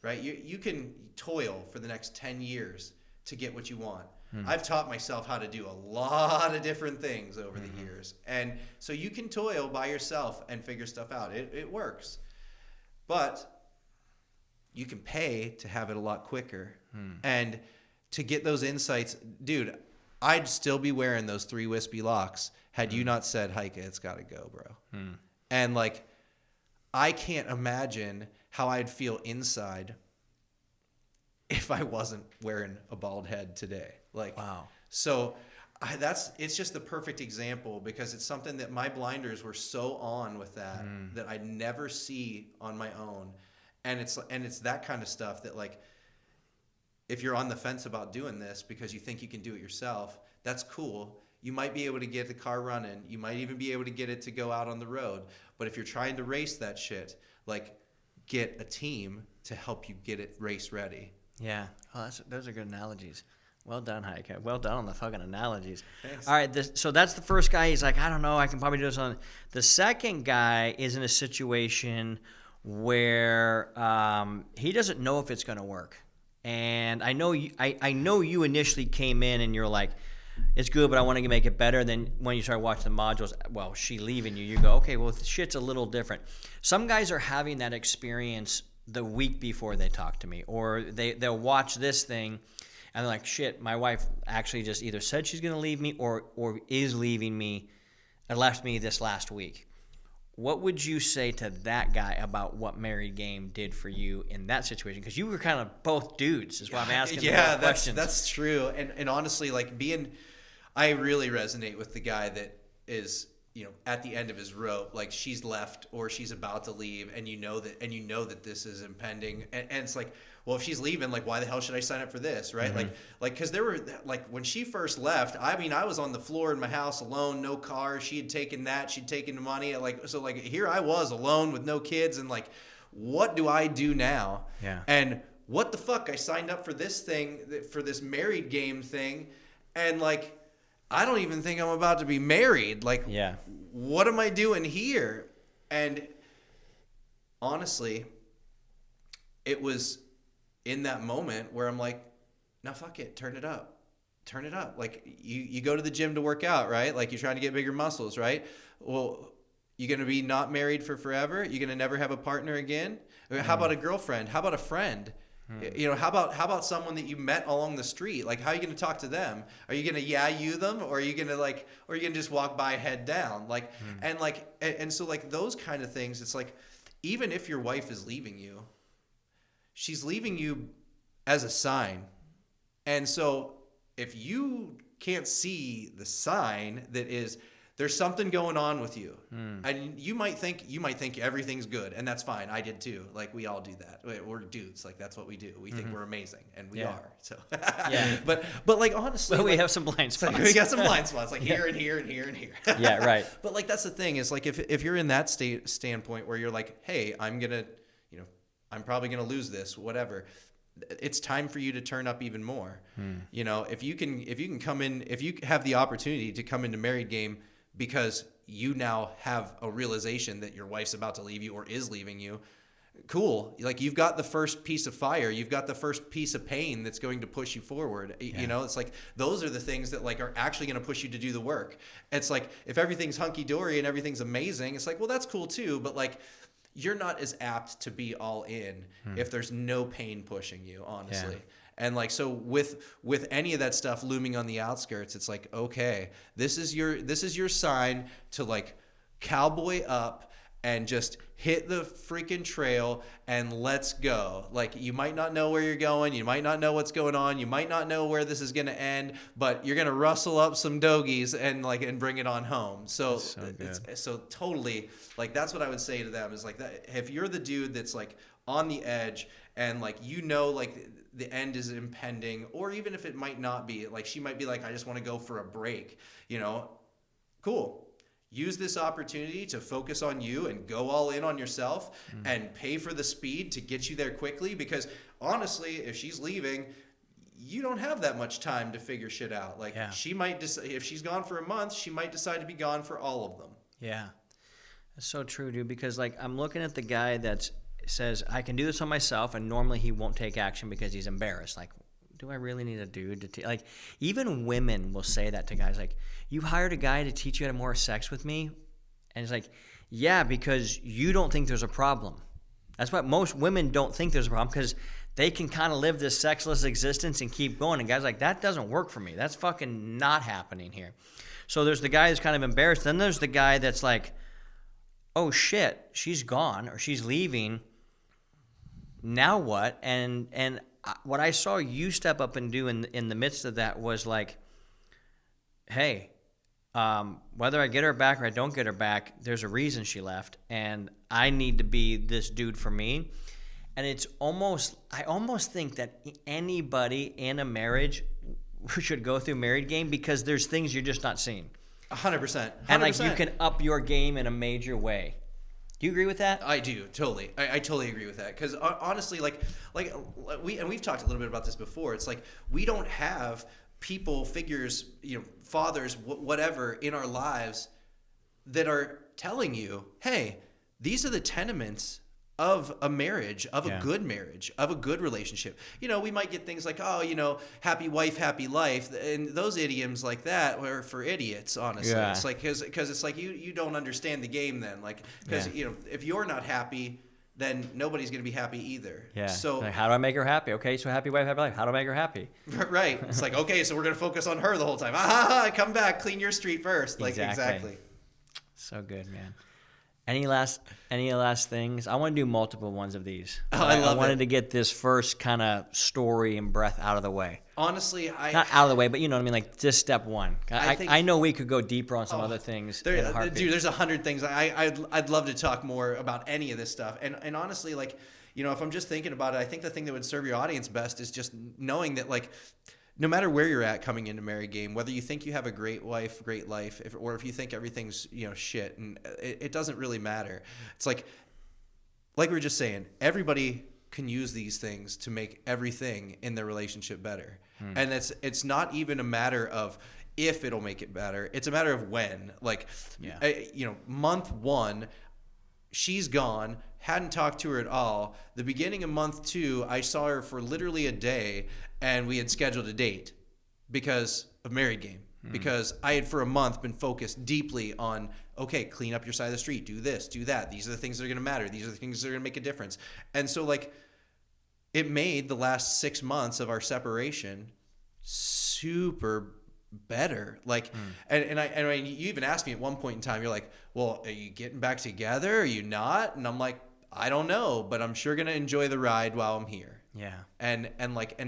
right? You can toil for the next 10 years to get what you want. I've taught myself how to do a lot of different things over the years. And so you can toil by yourself and figure stuff out. It works. But you can pay to have it a lot quicker. And to get those insights, dude, I'd still be wearing those 3 wispy locks had you not said, Hyka, it's got to go, bro. And like, I can't imagine how I'd feel inside if I wasn't wearing a bald head today. Like, wow. So it's just the perfect example because it's something that my blinders were so on with that I never see on my own. And it's that kind of stuff that like, if you're on the fence about doing this because you think you can do it yourself, that's cool. You might be able to get the car running. You might even be able to get it to go out on the road. But if you're trying to race that shit, like get a team to help you get it race ready. Yeah. Oh, those are good analogies. Well done, Hyka. Well done on the fucking analogies. Thanks. All right, so that's the first guy. He's like, I don't know. I can probably do this on. The second guy is in a situation where he doesn't know if it's going to work. And I know you initially came in and you're like, it's good, but I want to make it better. And then when you start watching the modules, well, she leaving you, you go, okay, well, shit's a little different. Some guys are having that experience the week before they talk to me, or they'll watch this thing and they're like, shit, my wife actually just either said she's going to leave me or is leaving me and left me this last week. What would you say to that guy about what Married Game did for you in that situation? Because you were kind of both dudes, is why I'm asking the questions. That's true. And honestly, like I really resonate with the guy that is, you know, at the end of his rope, like she's left or she's about to leave, and you know that this is impending, and it's like, well, if she's leaving, like, why the hell should I sign up for this, right? Like, because there were, like, when she first left, I mean, I was on the floor in my house alone, no car. She had taken that. She'd taken the money. So here I was alone with no kids, and, like, what do I do now? Yeah. And what the fuck? I signed up for this thing, for this Married Game thing, and, like, I don't even think I'm about to be married. Like, yeah. What am I doing here? And honestly, it was in that moment where I'm like, no, fuck it. Turn it up. Like you go to the gym to work out, right? Like you're trying to get bigger muscles, right? Well, you're going to be not married for forever. You're going to never have a partner again. How about a girlfriend? How about a friend? You know, how about someone that you met along the street? Like, how are you going to talk to them? Are you going to you them, or are you going to just walk by head down? Like, and so like those kind of things. It's like, even if your wife is leaving you, she's leaving you as a sign. And so if you can't see the sign that is, there's something going on with you, and you might think everything's good, and that's fine. I did too. Like, we all do that. We're dudes. Like, that's what we do. We think we're amazing, and we are. So, yeah. But like, honestly, we have some blind spots. We got some blind spots, like here and here and here and here. Yeah, right. But like, that's the thing is, like, if you're in that standpoint where you're like, hey, I'm probably gonna lose this, whatever. It's time for you to turn up even more. You know, if you can come in, if you have the opportunity to come into Married Game because you now have a realization that your wife's about to leave you or is leaving you. Cool. Like, you've got the first piece of fire. You've got the first piece of pain that's going to push you forward. Yeah. You know, it's like, those are the things that like are actually going to push you to do the work. It's like, if everything's hunky dory and everything's amazing, it's like, well, that's cool too. But like, you're not as apt to be all in if there's no pain pushing you, honestly. Yeah. And like, so with any of that stuff looming on the outskirts, it's like, okay, this is your sign to like cowboy up and just hit the freaking trail and let's go. Like, you might not know where you're going. You might not know what's going on. You might not know where this is going to end, but you're going to rustle up some doggies and bring it on home. So so totally, like, that's what I would say to them is like, that if you're the dude that's like on the edge and like, you know, like the end is impending, or even if it might not be, like, she might be like, I just want to go for a break, you know, cool. Use this opportunity to focus on you and go all in on yourself and pay for the speed to get you there quickly, because honestly, if she's leaving, you don't have that much time to figure shit out. Like, she might if she's gone for a month, she might decide to be gone for all of them. Yeah. That's so true, dude, because like, I'm looking at the guy that says, I can do this on myself, and normally he won't take action because he's embarrassed. Like, do I really need a dude to like, even women will say that to guys, like, you hired a guy to teach you how to have more sex with me? And it's like, yeah, because you don't think there's a problem. That's what most women don't think there's a problem, because they can kind of live this sexless existence and keep going. And guys like, that doesn't work for me. That's fucking not happening here. So there's the guy that's kind of embarrassed. Then there's the guy that's like, oh shit, she's gone or she's leaving. Now what? And what I saw you step up and do in the midst of that was like, hey, whether I get her back or I don't get her back, there's a reason she left, and I need to be this dude for me. And it's I almost think that anybody in a marriage should go through married game, because there's things you're just not seeing. 100%. And like, you can up your game in a major way. Do you agree with that? I do, totally. I totally agree with that, because honestly, like we've talked a little bit about this before. It's like, we don't have people, figures, you know, fathers, whatever in our lives that are telling you, hey, these are the tenements of a marriage, of a good marriage, of a good relationship. You know, we might get things like, oh, you know, happy wife, happy life, and those idioms like that are for idiots, honestly. Yeah. It's like, because it's like, you don't understand the game then, like, because you know, if you're not happy, then nobody's going to be happy either. Yeah. So like, how do I make her happy? Okay, so happy wife, happy life. How do I make her happy? Right. It's like, okay, so we're going to focus on her the whole time. Come back, clean your street first. Like, exactly. So good, man. Any last things? I want to do multiple ones of these. Oh, I wanted to get this first kind of story and breath out of the way. Honestly, not out of the way, but you know what I mean, like just step one. I know we could go deeper on some other things. Dude, there's 100 things. I'd love to talk more about any of this stuff. And honestly, like, you know, if I'm just thinking about it, I think the thing that would serve your audience best is just knowing that, like, no matter where you're at coming into married game, whether you think you have a great wife, great life, or if you think everything's, you know, shit, and it doesn't really matter. It's like we were just saying, everybody can use these things to make everything in their relationship better. And it's not even a matter of if it'll make it better. It's a matter of when. Like, you know, month 1, she's gone. Hadn't talked to her at all. The beginning of month 2, I saw her for literally a day, and we had scheduled a date because of married game. Because I had for a month been focused deeply on, okay, clean up your side of the street, do this, do that. These are the things that are going to matter. These are the things that are going to make a difference. And so, like, it made the last 6 months of our separation super better. Like, and I you even asked me at one point in time, you're like, well, are you getting back together? Are you not? And I'm like, I don't know, but I'm sure going to enjoy the ride while I'm here. Yeah. And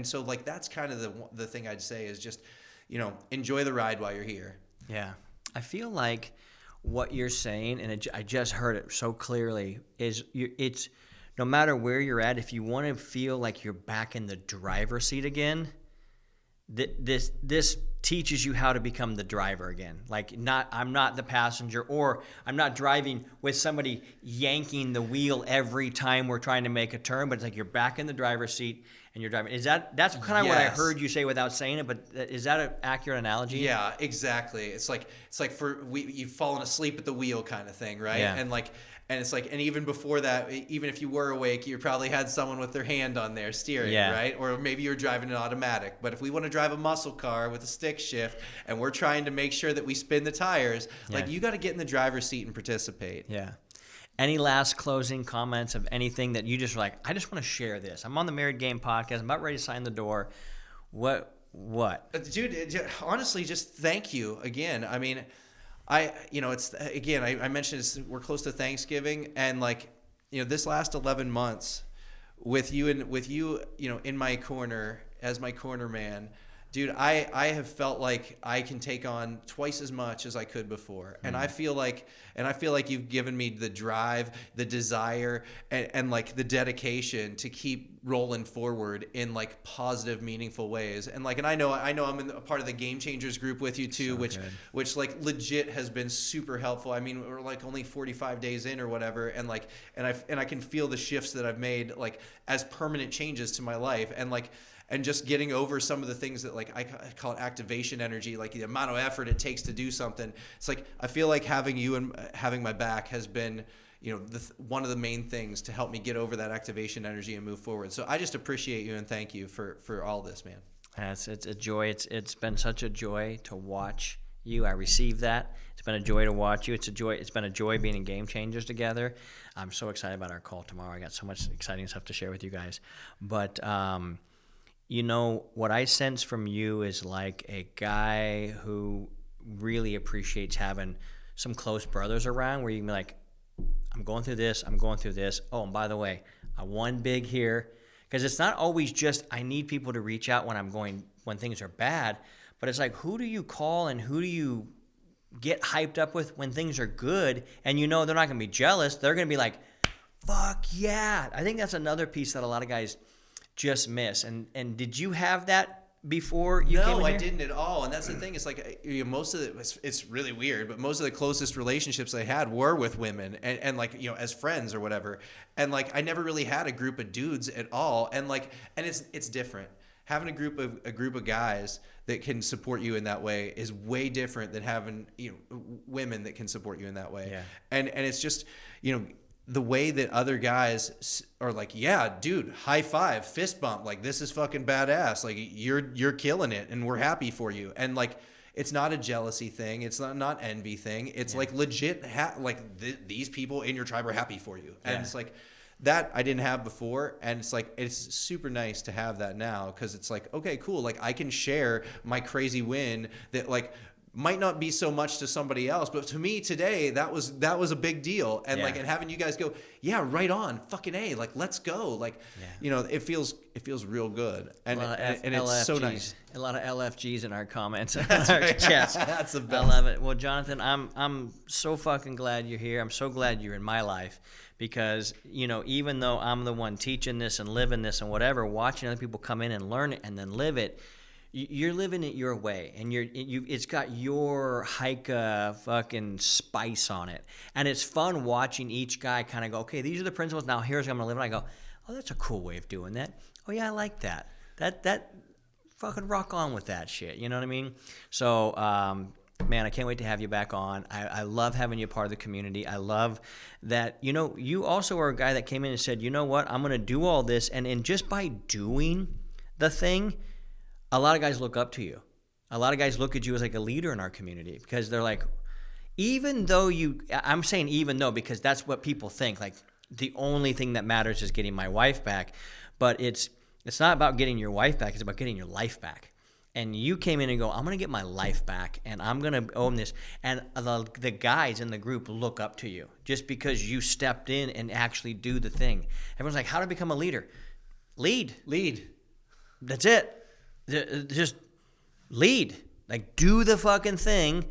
so that's kind of the thing I'd say is just, you know, enjoy the ride while you're here. Yeah. I feel like what you're saying, and I just heard it so clearly, is it's no matter where you're at, if you want to feel like you're back in the driver's seat again, this teaches you how to become the driver again. Like, I'm not the passenger, or I'm not driving with somebody yanking the wheel every time we're trying to make a turn, but it's like you're back in the driver's seat and you're driving. That's kind of what I Yes. heard you say without saying it, but is that an accurate analogy? Yeah, exactly. It's like you've fallen asleep at the wheel kind of thing, right? Yeah. And it's like, and even before that, even if you were awake, you probably had someone with their hand on their steering, Yeah. right? Or maybe you're driving an automatic. But if we want to drive a muscle car with a stick shift and we're trying to make sure that we spin the tires, like you got to get in the driver's seat and participate. Yeah. Any last closing comments of anything that you just were like, I just want to share this. I'm on the Married Game podcast. I'm about ready to sign the door. What? Dude, honestly, just thank you again. I mean, it's again, I mentioned we're close to Thanksgiving, and like, this last 11 months with you in my corner as my corner man, dude, I have felt like I can take on twice as much as I could before. And I feel like you've given me the drive, the desire, and like the dedication to keep rolling forward in like positive, meaningful ways. And like, and I know I'm in a part of the Game Changers group with you too, which like legit has been super helpful. I mean, we're like only 45 days in or whatever. And like, and I can feel the shifts that I've made like as permanent changes to my life. And just getting over some of the things that like I call it activation energy, like the amount of effort it takes to do something. It's like I feel like having you and having my back has been, one of the main things to help me get over that activation energy and move forward. So I just appreciate you and thank you for all this, man. It's a joy. It's been such a joy to watch you. I received that. It's been a joy to watch you. It's been a joy being in Game Changers together. I'm so excited about our call tomorrow. I got so much exciting stuff to share with you guys. But what I sense from you is like a guy who really appreciates having some close brothers around where you can be like, I'm going through this. Oh, and by the way, I won big here. Because it's not always just I need people to reach out when things are bad, but it's like, who do you call and who do you get hyped up with when things are good? And they're not going to be jealous. They're going to be like, fuck yeah. I think that's another piece that a lot of guys just miss. And did you have that before you came in No, I here? didn't at all. And that's the thing. It's like most of it's really weird, but most of the closest relationships I had were with women and like, as friends or whatever. And like, I never really had a group of dudes at all. And like, and it's different. Having a group of guys that can support you in that way is way different than having, women that can support you in that way. Yeah. And it's just, the way that other guys are like, yeah, dude, high five, fist bump, like this is fucking badass, like you're killing it, and we're happy for you. And like, it's not a jealousy thing, it's not envy thing. It's like legit, these people in your tribe are happy for you, and it's like that I didn't have before, and it's like it's super nice to have that now because it's like, okay, cool, like I can share my crazy win that like might not be so much to somebody else, but to me today that was a big deal. And like, and having you guys go, yeah, right on, fucking A, like let's go, like it feels real good, and it's so nice. A lot of LFGs in our comments. That's right. Chats. That's the best. I love it. Well, Jonathan, I'm so fucking glad you're here. I'm so glad you're in my life because even though I'm the one teaching this and living this and whatever, watching other people come in and learn it and then live it. You're living it your way, and it's got your Hyka fucking spice on it, and it's fun watching each guy kind of go, okay, these are the principles. Now here's how I'm gonna live, and I go, oh, that's a cool way of doing that. Oh yeah, I like that. That fucking rock on with that shit. You know what I mean? So, man, I can't wait to have you back on. I love having you part of the community. I love that you also are a guy that came in and said, you know what, I'm gonna do all this, and just by doing the thing. A lot of guys look up to you. A lot of guys look at you as like a leader in our community because they're like, even though I'm saying even though because that's what people think, like the only thing that matters is getting my wife back. But it's not about getting your wife back. It's about getting your life back. And you came in and go, I'm going to get my life back and I'm going to own this. And the guys in the group look up to you just because you stepped in and actually do the thing. Everyone's like, how to become a leader? Lead. That's it. Just lead, like do the fucking thing,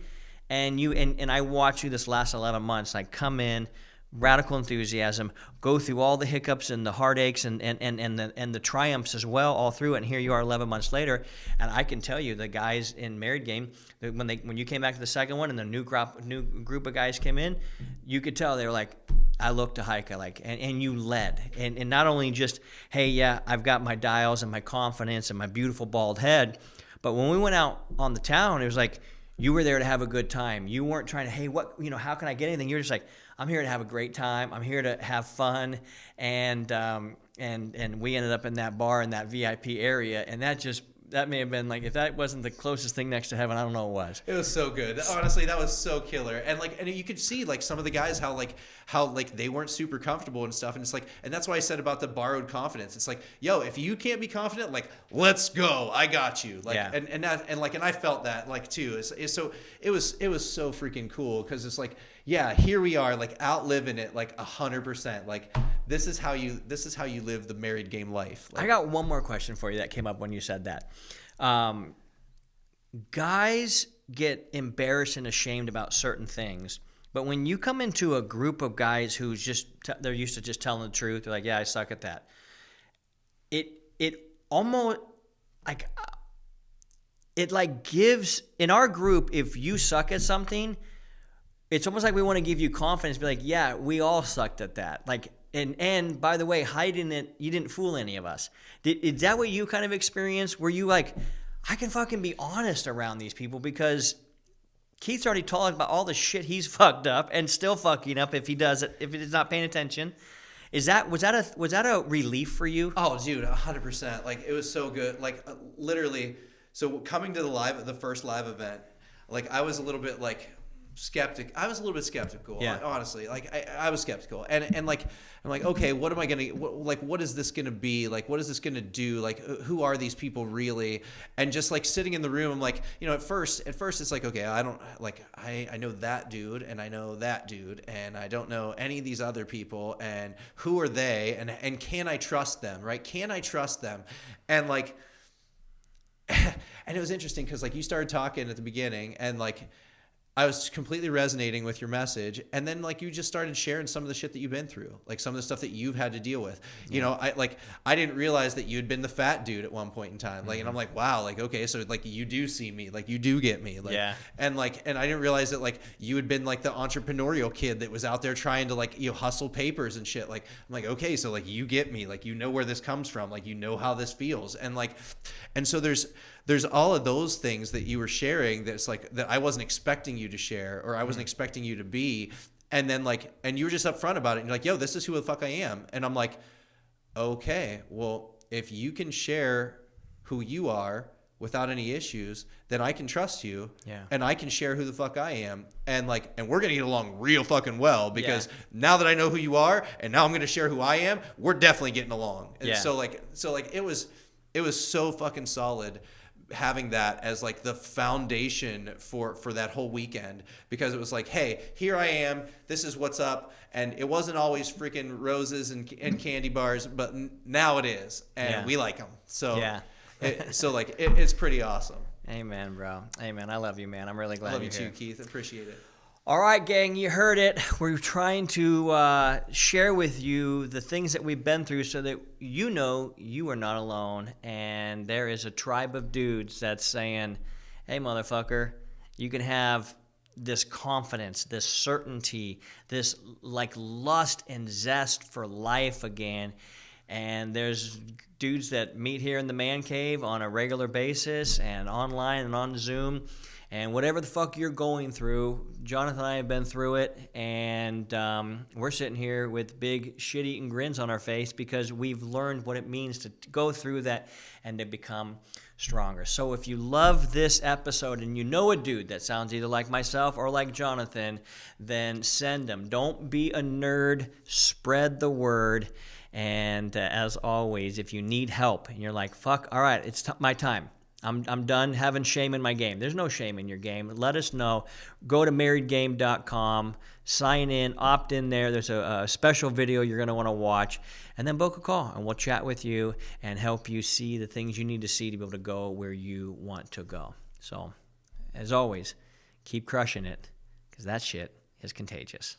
and I watch you this last 11 months, like come in, radical enthusiasm, go through all the hiccups and the heartaches and the triumphs as well, all through it. And here you are 11 months later, and I can tell you the guys in Married Game, when you came back to the second one and the new group of guys came in, you could tell they were like, I looked to Hyka, like, and you led. And not only just, hey, yeah, I've got my dials and my confidence and my beautiful bald head, but when we went out on the town, it was like, you were there to have a good time. You weren't trying to, hey, how can I get anything? You're just like, I'm here to have a great time. I'm here to have fun. And we ended up in that bar in that VIP area, and that may have been like, if that wasn't the closest thing next to heaven, I don't know what was. It was so good. Honestly, that was so killer. And you could see like some of the guys how they weren't super comfortable and stuff. And it's like, and that's why I said about the borrowed confidence. It's like, yo, if you can't be confident, like, let's go. I got you. Like, yeah. and I felt that like too. So it was so freaking cool, because it's like, yeah, here we are, like out living it like 100%. Like this is how you live the married game life. Like, I got one more question for you that came up when you said that. Guys get embarrassed and ashamed about certain things, but when you come into a group of guys who's just they're used to just telling the truth, they're like, yeah, I suck at that. It almost like it like gives in our group, if you suck at something, it's almost like we want to give you confidence, be like, yeah, we all sucked at that. Like, and by the way, hiding it, you didn't fool any of us. Is that what you kind of experienced? Were you like, I can fucking be honest around these people, because Keith's already talked about all the shit he's fucked up and still fucking up if he's not paying attention. Was that a relief for you? Oh, dude, 100%. Like, it was so good. Like, literally. So coming to the first live event, like, I was a little bit like skeptic. I was a little bit skeptical. Yeah. Honestly. Like, I was skeptical, and like, I'm like, okay, what am I gonna what is this gonna be? Like, what is this gonna do? Like, who are these people really? And just like sitting in the room, I'm like, at first it's like, okay, I don't like, I know that dude and I know that dude, and I don't know any of these other people, and who are they, and can I trust them? Right? Can I trust them? And like, and it was interesting because like you started talking at the beginning, and like I was completely resonating with your message, and then like you just started sharing some of the shit that you've been through, like some of the stuff that you've had to deal with. I didn't realize that you had been the fat dude at one point in time. Like, and I'm like, wow, like, okay, so like you do see me, like you do get me, like, yeah. And I didn't realize that like you had been like the entrepreneurial kid that was out there trying to like hustle papers and shit. Like, I'm like, okay, so like you get me, like you know where this comes from, like you know how this feels, and so there's all of those things that you were sharing that's like that I wasn't expecting you to share, or I wasn't expecting you to be. And then like, and you were just upfront about it, and you're like, yo, this is who the fuck I am. And I'm like, okay, well, if you can share who you are without any issues, then I can trust you. Yeah. And I can share who the fuck I am. And like, and we're going to get along real fucking well, because now that I know who you are and now I'm going to share who I am, we're definitely getting along. And so it was so fucking solid having that as like the foundation for that whole weekend, because it was like, hey, here I am, this is what's up. And it wasn't always freaking roses and candy bars, but now it is, and we like them. So yeah. It's pretty awesome. Amen, bro. Amen. I love you, man. I'm really glad I love you're you here. too, Keith. Appreciate it. All right, gang, you heard it. We're trying to share with you the things that we've been through so that you know you are not alone. And there is a tribe of dudes that's saying, hey, motherfucker, you can have this confidence, this certainty, this like lust and zest for life again. And there's dudes that meet here in the man cave on a regular basis and online and on Zoom. And whatever the fuck you're going through, Jonathan and I have been through it, and we're sitting here with big shit-eating grins on our face because we've learned what it means to go through that and to become stronger. So if you love this episode and you know a dude that sounds either like myself or like Jonathan, then send them. Don't be a nerd. Spread the word. And as always, if you need help and you're like, fuck, all right, it's my time. I'm done having shame in my game. There's no shame in your game. Let us know. Go to marriedgame.com, sign in, opt in there. There's a special video you're going to want to watch, and then book a call, and we'll chat with you and help you see the things you need to see to be able to go where you want to go. So, as always, keep crushing it, because that shit is contagious.